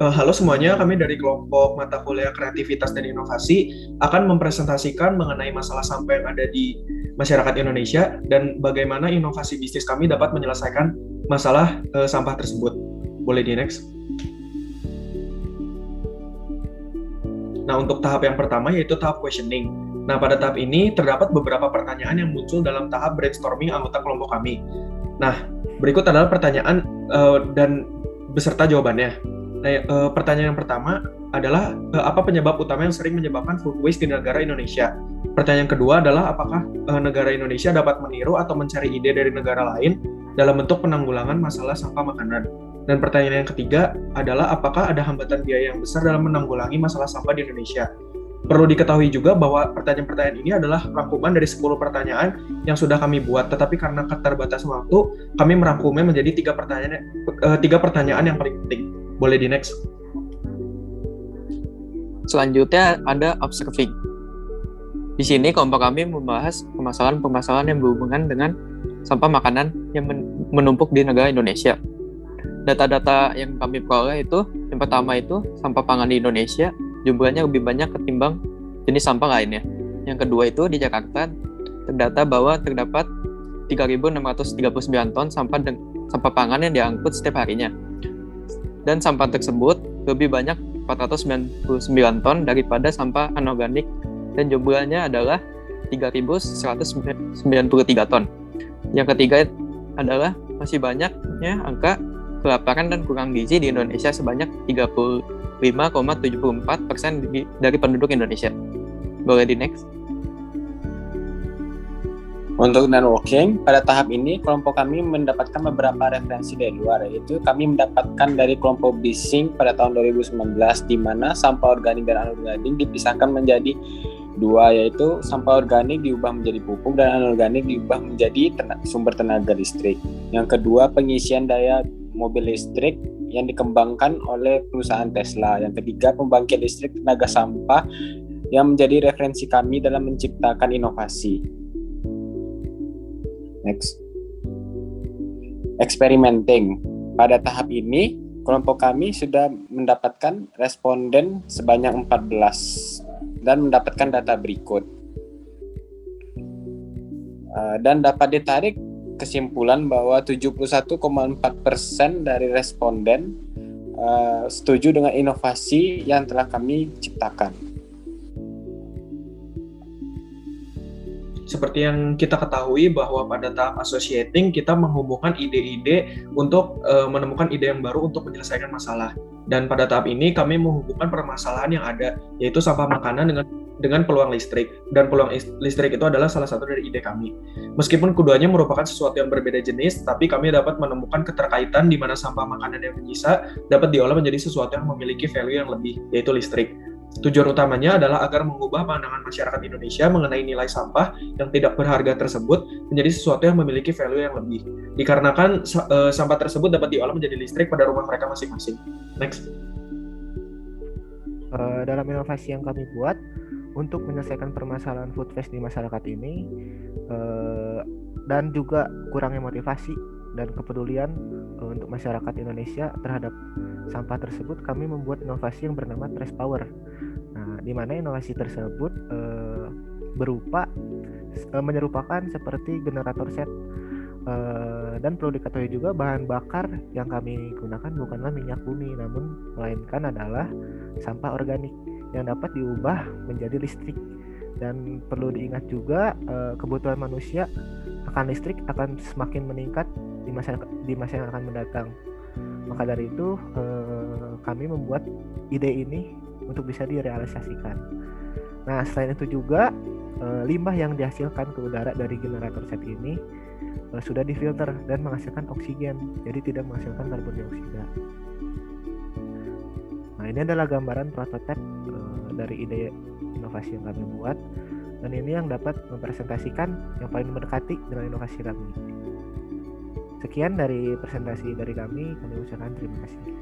Halo semuanya, kami dari kelompok mata kuliah kreativitas dan inovasi akan mempresentasikan mengenai masalah sampah yang ada di masyarakat Indonesia dan bagaimana inovasi bisnis kami dapat menyelesaikan masalah sampah tersebut. Boleh di next. Nah, untuk tahap yang pertama yaitu tahap questioning. Nah, pada tahap ini terdapat beberapa pertanyaan yang muncul dalam tahap brainstorming anggota kelompok kami. Nah, berikut adalah pertanyaan dan beserta jawabannya. Nah, pertanyaan yang pertama adalah apa penyebab utama yang sering menyebabkan food waste di negara Indonesia? Pertanyaan kedua adalah apakah negara Indonesia dapat meniru atau mencari ide dari negara lain dalam bentuk penanggulangan masalah sampah makanan? Dan pertanyaan yang ketiga adalah apakah ada hambatan biaya yang besar dalam menanggulangi masalah sampah di Indonesia? Perlu diketahui juga bahwa pertanyaan-pertanyaan ini adalah rangkuman dari 10 pertanyaan yang sudah kami buat, tetapi karena keterbatasan waktu, kami merangkumnya menjadi tiga pertanyaan yang paling penting. Boleh di next. Selanjutnya ada observing. Di sini kelompok kami membahas permasalahan-permasalahan yang berhubungan dengan sampah makanan yang menumpuk di negara Indonesia. Data-data yang kami peroleh itu, yang pertama itu sampah pangan di Indonesia jumlahnya lebih banyak ketimbang jenis sampah lainnya. Yang kedua itu di Jakarta terdata bahwa terdapat 3.639 ton sampah pangan yang diangkut setiap harinya. Dan sampah tersebut lebih banyak 499 ton daripada sampah anorganik dan jumlahnya adalah 3.193 ton. Yang ketiga adalah masih banyaknya angka kelaparan dan kurang gizi di Indonesia sebanyak 35,74% dari penduduk Indonesia. Boleh di next. Untuk networking, pada tahap ini kelompok kami mendapatkan beberapa referensi dari luar, yaitu kami mendapatkan dari kelompok Bising pada tahun 2019 di mana sampah organik dan anorganik dipisahkan menjadi dua, yaitu sampah organik diubah menjadi pupuk dan anorganik diubah menjadi sumber tenaga listrik. Yang kedua, pengisian daya mobil listrik yang dikembangkan oleh perusahaan Tesla. Yang ketiga, pembangkit listrik tenaga sampah yang menjadi referensi kami dalam menciptakan inovasi. Next. Experimenting. Pada tahap ini, kelompok kami sudah mendapatkan responden sebanyak 14 dan mendapatkan data berikut. Dan dapat ditarik kesimpulan bahwa 71,4% dari responden setuju dengan inovasi yang telah kami ciptakan. Seperti yang kita ketahui bahwa pada tahap associating kita menghubungkan ide-ide untuk menemukan ide yang baru untuk menyelesaikan masalah. Dan pada tahap ini kami menghubungkan permasalahan yang ada, yaitu sampah makanan dengan peluang listrik. Dan peluang listrik itu adalah salah satu dari ide kami. Meskipun keduanya merupakan sesuatu yang berbeda jenis, tapi kami dapat menemukan keterkaitan di mana sampah makanan yang menyisa dapat diolah menjadi sesuatu yang memiliki value yang lebih, yaitu listrik. Tujuan utamanya adalah agar mengubah pandangan masyarakat Indonesia mengenai nilai sampah yang tidak berharga tersebut menjadi sesuatu yang memiliki value yang lebih. Dikarenakan sampah tersebut dapat diolah menjadi listrik pada rumah mereka masing-masing. Next. Dalam inovasi yang kami buat untuk menyelesaikan permasalahan food waste di masyarakat ini dan juga kurangnya motivasi dan kepedulian untuk masyarakat Indonesia terhadap sampah tersebut, kami membuat inovasi yang bernama Trash Power. Nah, di mana inovasi tersebut menyerupakan seperti generator set. Dan perlu diketahui juga bahan bakar yang kami gunakan bukanlah minyak bumi, namun melainkan adalah sampah organik yang dapat diubah menjadi listrik. Dan perlu diingat juga kebutuhan manusia akan listrik akan semakin meningkat di masa yang akan mendatang. Maka dari itu kami membuat ide ini untuk bisa direalisasikan. Nah, selain itu juga limbah yang dihasilkan ke udara dari generator set ini sudah difilter dan menghasilkan oksigen, jadi tidak menghasilkan karbon dioksida. Nah, ini adalah gambaran prototipe dari ide inovasi yang kami buat, dan ini yang dapat mempresentasikan yang paling mendekati dengan inovasi kami. Sekian dari presentasi dari kami ucapkan terima kasih.